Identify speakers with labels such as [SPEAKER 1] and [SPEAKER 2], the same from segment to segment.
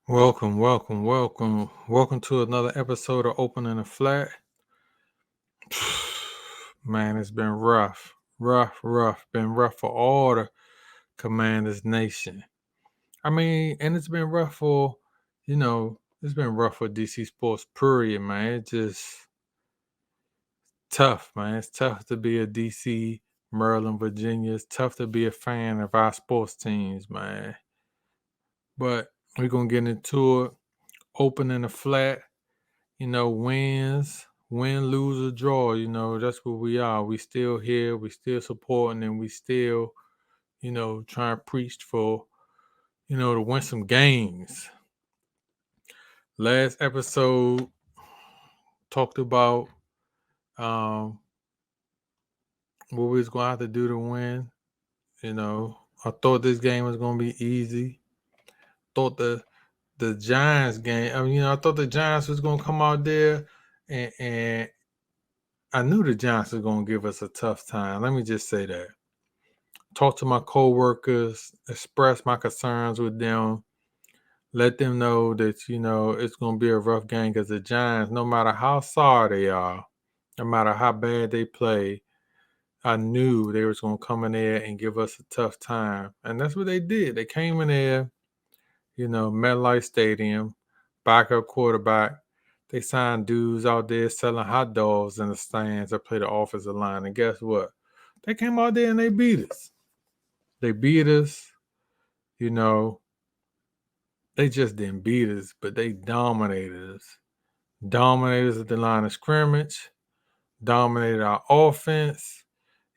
[SPEAKER 1] Welcome to another episode of Opening the Flat. Man, it's been rough. Been rough for all the Commanders Nation. And it's been rough for, it's been rough for DC sports, period, man. It's just tough, man. It's tough to be a DC, Maryland, Virginia. It's tough to be a fan of our sports teams, man. But we're going to get into it. Opening the Flat. Wins, win, lose, or draw, that's what we are. We still here, we still supporting, and we still, trying to preach for, to win some games. Last episode talked about what we was going to have to do to win. I thought this game was going to be easy. Thought the Giants game, I thought the Giants was going to come out there and I knew the Giants was going to give us a tough time. Let me just say that. Talk to my coworkers, express my concerns with them, let them know that, it's going to be a rough game because the Giants, no matter how sorry they are, no matter how bad they play, I knew they was going to come in there and give us a tough time. And that's what they did. They came in there, MetLife Stadium, backup quarterback. They signed dudes out there selling hot dogs in the stands that play the offensive line. And guess what? They came out there and they beat us. They beat us, they just didn't beat us, but they dominated us. Dominated us at the line of scrimmage, dominated our offense.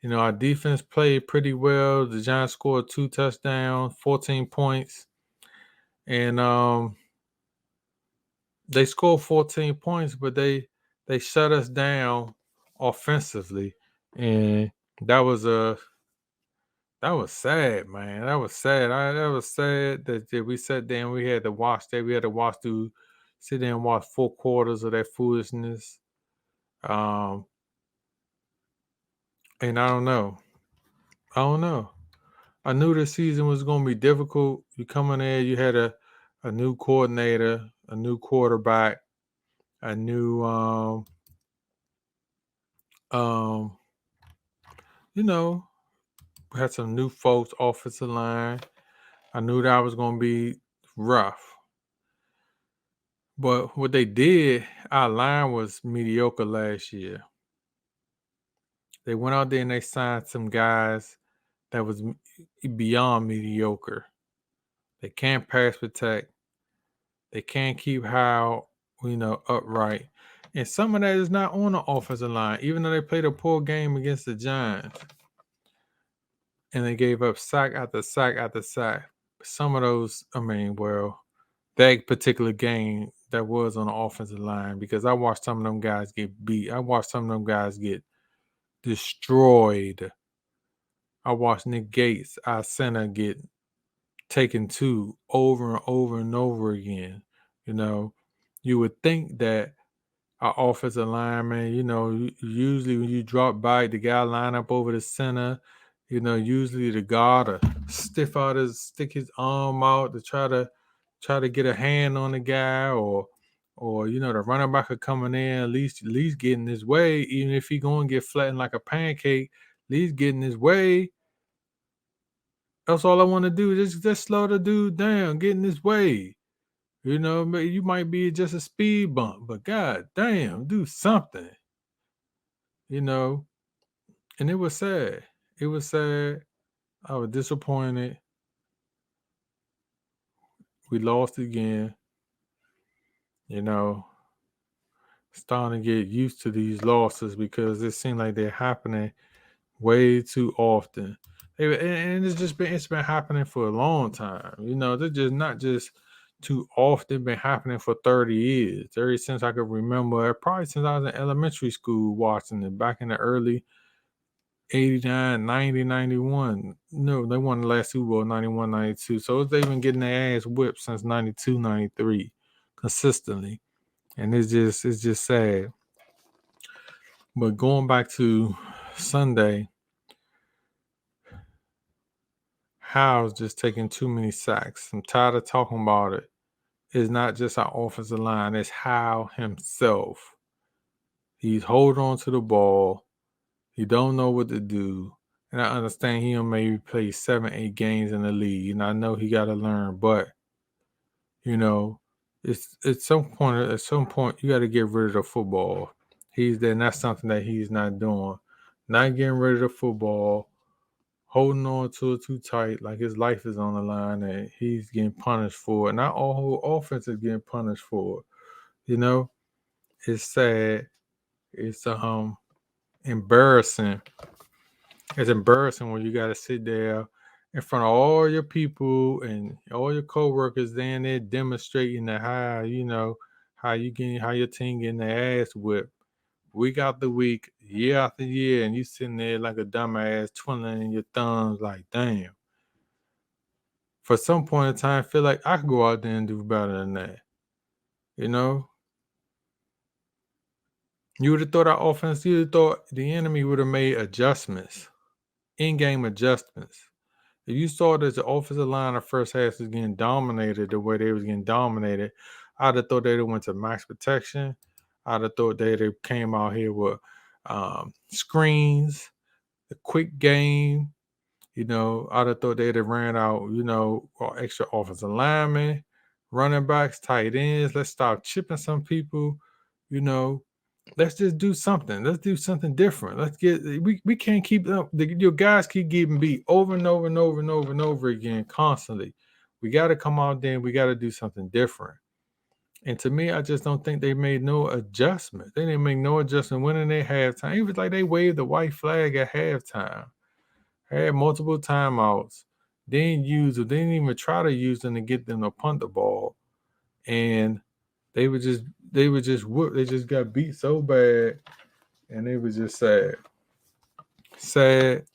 [SPEAKER 1] Our defense played pretty well. The Giants scored 2 touchdowns, 14 points. And they scored 14 points, but they shut us down offensively. And that was sad, man. That was sad. That was sad that we sat there and we had to watch that. We had to sit there and watch 4 quarters of that foolishness. And I don't know. I knew the season was going to be difficult. You come in there, you had a new coordinator, a new quarterback, a new, we had some new folks, offensive line. I knew that was going to be rough. But what they did, our line was mediocre last year. They went out there and they signed some guys that was beyond mediocre. They can't pass protect. They can't keep Howell, upright. And some of that is not on the offensive line, even though they played a poor game against the Giants. And they gave up sack after sack after sack. Some of those, that particular game that was on the offensive line, because I watched some of them guys get beat. I watched some of them guys get destroyed. I watched Nick Gates, our center, get taken to over and over and over again. You would think that our offensive lineman, usually when you drop back, the guy line up over the center, usually the guard will stick his arm out to try to get a hand on the guy, or the running back are coming in, at least get in his way, even if he going to get flattened like a pancake, at least get in his way. That's all I want to do. Just slow the dude down, get in his way. You might be just a speed bump, but god damn, do something. And it was sad. It was sad. I was disappointed. We lost again. Starting to get used to these losses because it seemed like they're happening way too often. And it's been happening for a long time. They're just not just too often, been happening for 30 years. Ever since I could remember, probably since I was in elementary school watching it back in the early 89, 90, 91. No, they won the last Super Bowl 91, 92. So they've been getting their ass whipped since 92, 93 consistently. And it's just sad. But going back to Sunday, Howell's just taking too many sacks. I'm tired of talking about it. is not just our offensive line, it's Howell himself. He's holding on to the ball. He don't know what to do. And I understand he maybe play 7, 8 games in the league. And I know he got to learn, but you know, it's at some point you got to get rid of the football. He's there, and that's something that he's not doing. Not getting rid of the football, holding on to it too tight, like his life is on the line, and he's getting punished for it. Not all whole offense is getting punished for it. You know, it's sad. It's embarrassing. It's embarrassing when you got to sit there in front of all your people and all your coworkers there demonstrating that how how your team getting their ass whipped week after week, year after year, and you sitting there like a dumbass twiddling your thumbs like, damn. For some point in time, I feel like I could go out there and do better than that. You know? You would have thought our offense, you would have thought the enemy would have made adjustments, in-game adjustments. If you saw that the offensive line of first half was getting dominated the way they was getting dominated, I'd have thought they'd have went to max protection. I'd have thought they'd have came out here with screens, the quick game. I'd have thought they'd have ran out, extra offensive linemen, running backs, tight ends. Let's stop chipping some people. Let's just do something. Let's do something different. We can't keep up. Your guys keep getting beat over and over and over and over and over again constantly. We got to come out there and we got to do something different. And to me, I just don't think they made no adjustment. They didn't make no adjustment winning their halftime. It was like they waved the white flag at halftime. Had multiple timeouts. They didn't use it. They didn't even try to use them to get them to punt the ball. And they were just whooped. They just got beat so bad. And they were just sad. Sad,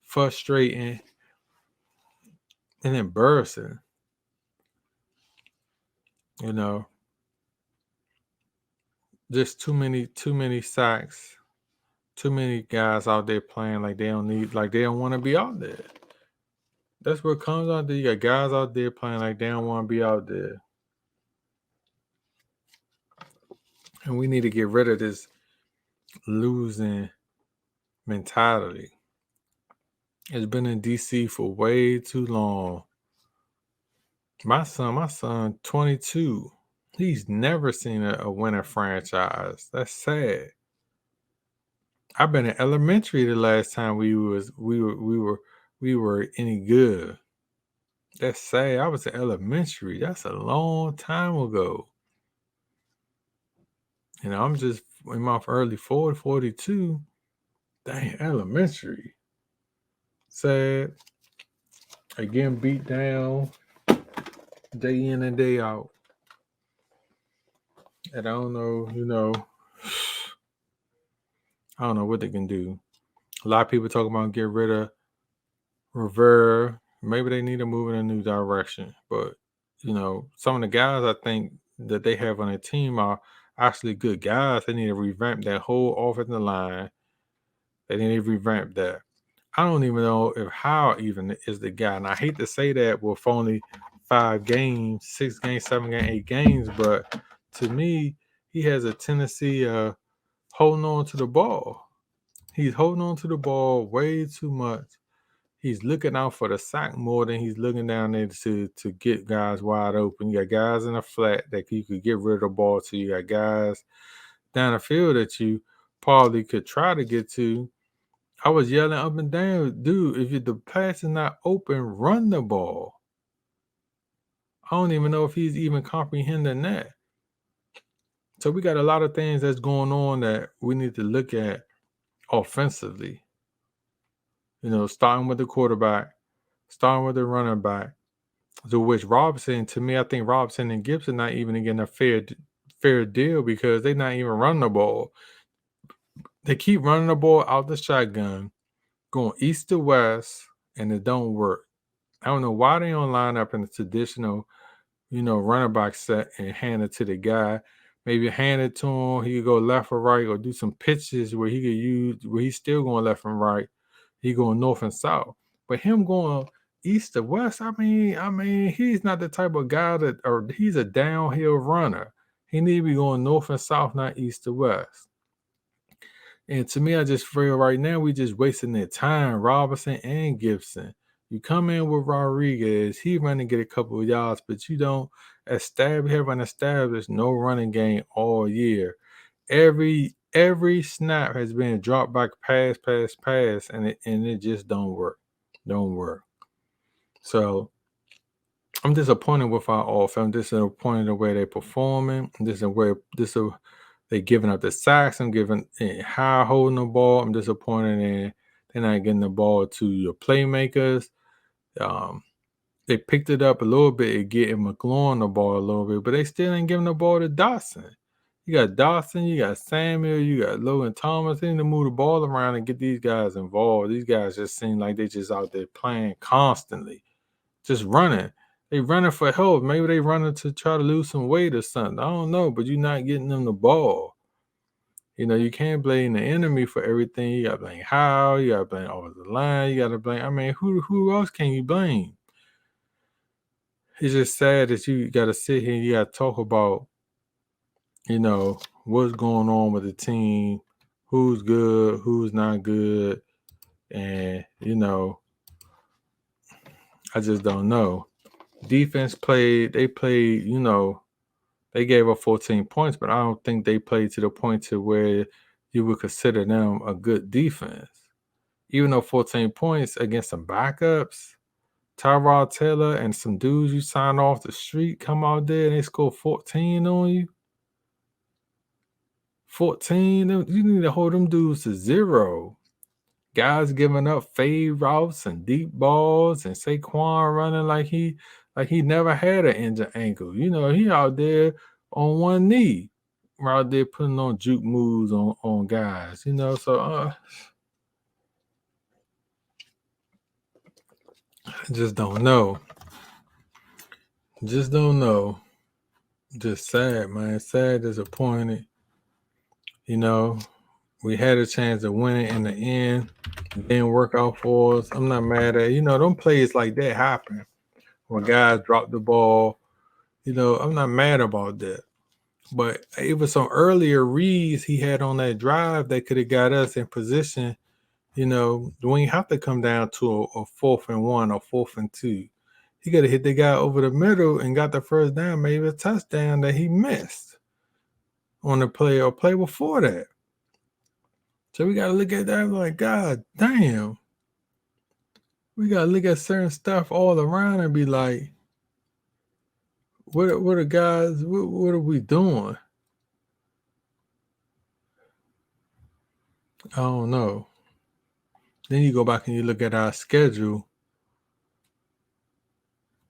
[SPEAKER 1] frustrating, and embarrassing. Just too many sacks. Too many guys out there playing like they don't want to be out there. That's what comes out there. You got guys out there playing like they don't want to be out there. And we need to get rid of this losing mentality. It's been in DC for way too long. My son, 22. He's never seen a winning franchise. That's sad. I've been in elementary the last time we were any good. That's sad. I was in elementary. That's a long time ago. I'm just in my early 40, 42. Dang, elementary. Sad. Again, beat down day in and day out. And I don't know, I don't know what they can do. A lot of people talk about get rid of Rivera. Maybe they need to move in a new direction. But, some of the guys I think that they have on their team are actually good guys. They need to revamp that whole offensive line. They need to revamp that. I don't even know if Howe even is the guy. And I hate to say that with only 5 games, 6 games, 7 games, 8 games. But to me, he has a tendency of holding on to the ball. He's holding on to the ball way too much. He's looking out for the sack more than he's looking down there to get guys wide open. You got guys in the flat that you could get rid of the ball to. You got guys down the field that you probably could try to get to. I was yelling up and down, dude, if the pass is not open, run the ball. I don't even know if he's even comprehending that. So we got a lot of things that's going on that we need to look at offensively. Starting with the quarterback, starting with the running back. To which Robinson, to me, I think Robinson and Gibson not even getting a fair deal because they're not even running the ball. They keep running the ball out the shotgun, going east to west, and it don't work. I don't know why they don't line up in the traditional, running back set and hand it to the guy. Maybe hand it to him. He could go left or right or do some pitches where he could use, where he's still going left and right. He going north and south. But him going east to west. I mean, he's not the type of guy or he's a downhill runner. He need to be going north and south, not east to west. And to me, I just feel right now we just wasting their time, Robinson and Gibson. You come in with Rodriguez, he run and get a couple of yards, but you don't haven't established no running game all year. Every snap has been drop back pass, and it just don't work. Don't work. So I'm disappointed with our offense. I'm disappointed the way they're performing. They giving up the sacks. I'm giving high holding the ball. I'm disappointed in they're not getting the ball to your playmakers. They picked it up a little bit and getting McLaurin the ball a little bit, but they still ain't giving the ball to Dawson. You got Dawson, you got Samuel, you got Logan Thomas. They need to move the ball around and get these guys involved. These guys just seem like they just out there playing constantly, just running. They running for help. Maybe they running to try to lose some weight or something. I don't know, but you're not getting them the ball. You can't blame the enemy for everything. You got to blame Howe. You got to blame offensive line. You got to blame. I mean, who else can you blame? It's just sad that you got to sit here and you got to talk about, what's going on with the team, who's good, who's not good, and I just don't know. Defense played. They played. They gave up 14 points, but I don't think they played to the point to where you would consider them a good defense. Even though 14 points against some backups, Tyrod Taylor and some dudes you signed off the street come out there and they score 14 on you. 14, you need to hold them dudes to 0. Guys giving up fade routes and deep balls, and Saquon running like he never had an injured ankle. He out there on one knee. We're out there putting on juke moves on guys. So I just don't know. Just don't know. Just sad, man. Sad, disappointed. We had a chance to win it in the end. It didn't work out for us. I'm not mad at it. Them plays like that happen when guys drop the ball. I'm not mad about that. But it was some earlier reads he had on that drive that could have got us in position. We ain't have to come down to a 4th and 1 or 4th and 2. He could have hit the guy over the middle and got the first down, maybe a touchdown that he missed on the play or play before that. So we got to look at that like, God damn. We got to look at certain stuff all around and be like, what are guys, what are we doing? I don't know. Then you go back and you look at our schedule.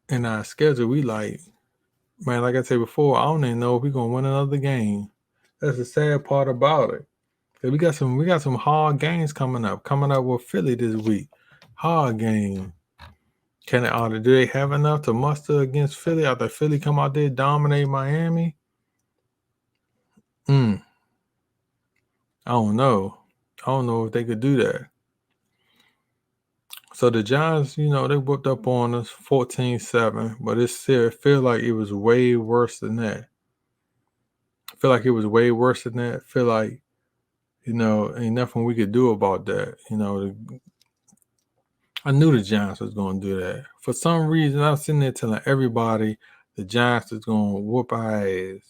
[SPEAKER 1] And our schedule, we like, man, like I said before, I don't even know if we're going to win another game. That's the sad part about it. We got some hard games coming up with Philly this week. Hard game. Do they have enough to muster against Philly after Philly come out there dominate Miami? I don't know. I don't know if they could do that. So the Giants, they whooped up on us 14-7, but it feel like it was way worse than that. I feel like ain't nothing we could do about that. I knew the Giants was going to do that. For some reason, I was sitting there telling everybody the Giants was going to whoop our ass.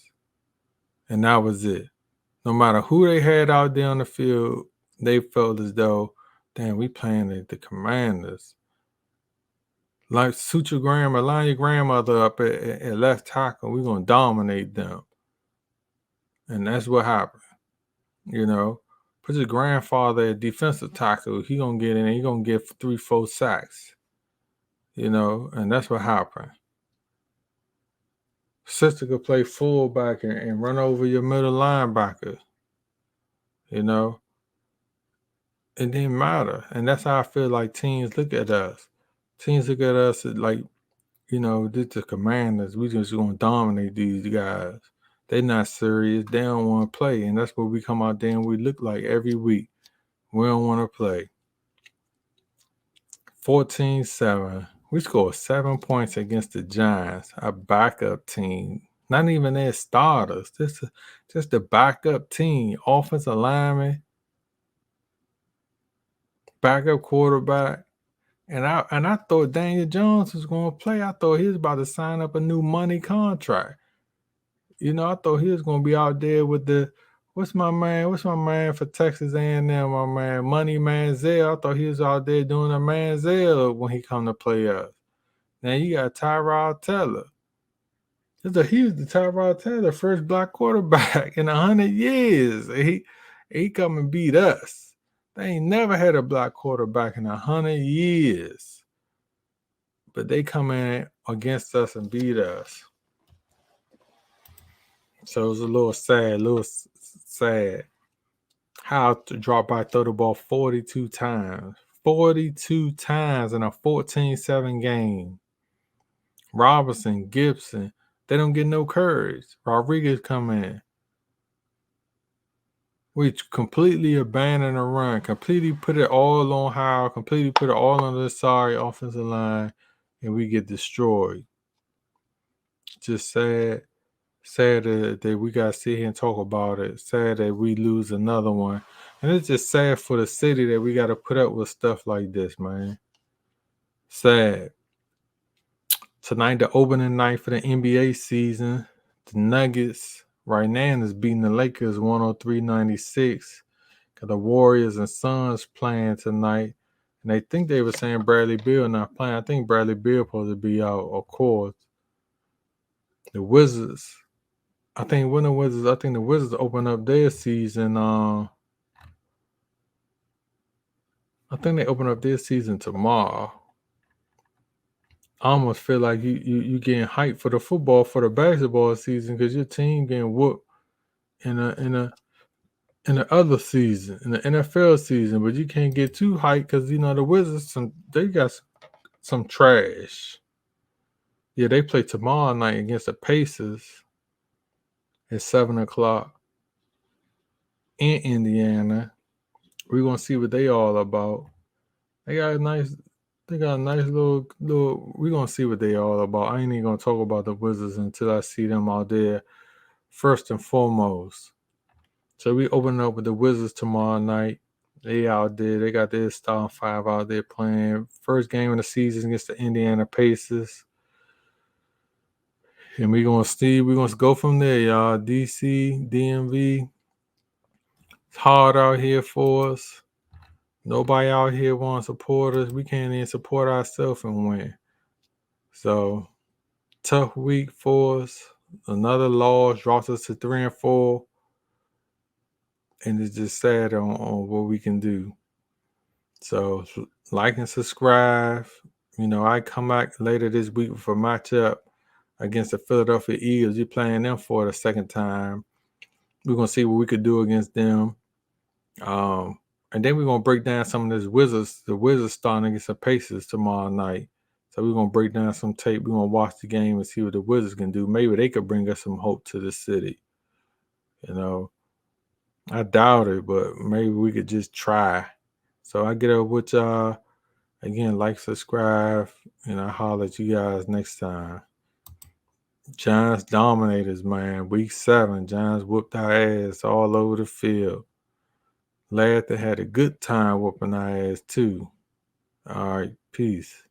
[SPEAKER 1] And that was it. No matter who they had out there on the field, they felt as though, damn, we playing the Commanders. Like line your grandmother up at left tackle. We're going to dominate them. And that's what happened. Put your grandfather at defensive tackle. He going to get in and he going to get 3-4 sacks. And that's what happened. Sister could play fullback and run over your middle linebacker. It didn't matter. And that's how I feel like teams look at us. Teams look at us like, this the Commanders. We just going to dominate these guys. They're not serious. They don't want to play. And that's what we come out there and we look like every week. We don't want to play. 14-7. We scored 7 points against the Giants, our backup team. Not even their starters. Just the backup team. Offensive lineman, backup quarterback. And I thought Daniel Jones was going to play. I thought he was about to sign up a new money contract. I thought he was going to be out there with the what's my man for Texas A&M, my man Money Manziel. I thought he was out there doing a Manziel when he come to play us. Now you got Tyrod Taylor. He was the Tyrod Taylor, first black quarterback in 100 years. He come and beat us. They ain't never had a black quarterback in 100 years. But they come in against us and beat us. So it was a little sad. How to drop by, throw the ball 42 times. 42 times in a 14-7 game. Robinson, Gibson, they don't get no courage. Rodriguez come in. We completely abandoned the run, completely put it all on Howard, completely put it all on the sorry offensive line, and we get destroyed. Just sad that we got to sit here and talk about it. Sad that we lose another one. And it's just sad for the city that we got to put up with stuff like this, man. Sad. Tonight, the opening night for the NBA season. The Nuggets right now is beating the Lakers 103-96. Got the Warriors and Suns playing tonight. And they think they were saying Bradley Beal not playing. I think Bradley Beal supposed to be out, of course. The Wizards. I think the Wizards open up their season. I think they open up their season tomorrow. I almost feel like you getting hyped for the basketball season because your team getting whooped in the other season, in the NFL season, but you can't get too hyped because the Wizards they got some trash. Yeah, they play tomorrow night against the Pacers at 7:00 in Indiana. We're gonna see what they all about. They got a nice little. We're gonna see what they all about. I ain't even gonna talk about the Wizards until I see them out there first and foremost. So we open up with the Wizards tomorrow night. They out there. They got their starting five out there playing. First game of the season against the Indiana Pacers. And we're gonna go from there, y'all. DC, DMV. It's hard out here for us. Nobody out here want to support us. We can't even support ourselves and win. So tough week for us. Another loss drops us to 3-4. And it's just sad on what we can do. So like and subscribe. I come back later this week for a matchup against the Philadelphia Eagles. You're playing them for the second time. We're going to see what we could do against them. And then we're going to break down some of this Wizards. The Wizards starting against the Pacers tomorrow night. So we're going to break down some tape. We're going to watch the game and see what the Wizards can do. Maybe they could bring us some hope to the city. I doubt it, but maybe we could just try. So I get up with y'all. Again, like, subscribe, and I'll holler at you guys next time. Giants dominators, man. Week 7, Giants whooped our ass all over the field. Glad they had a good time whooping our ass, too. All right, peace.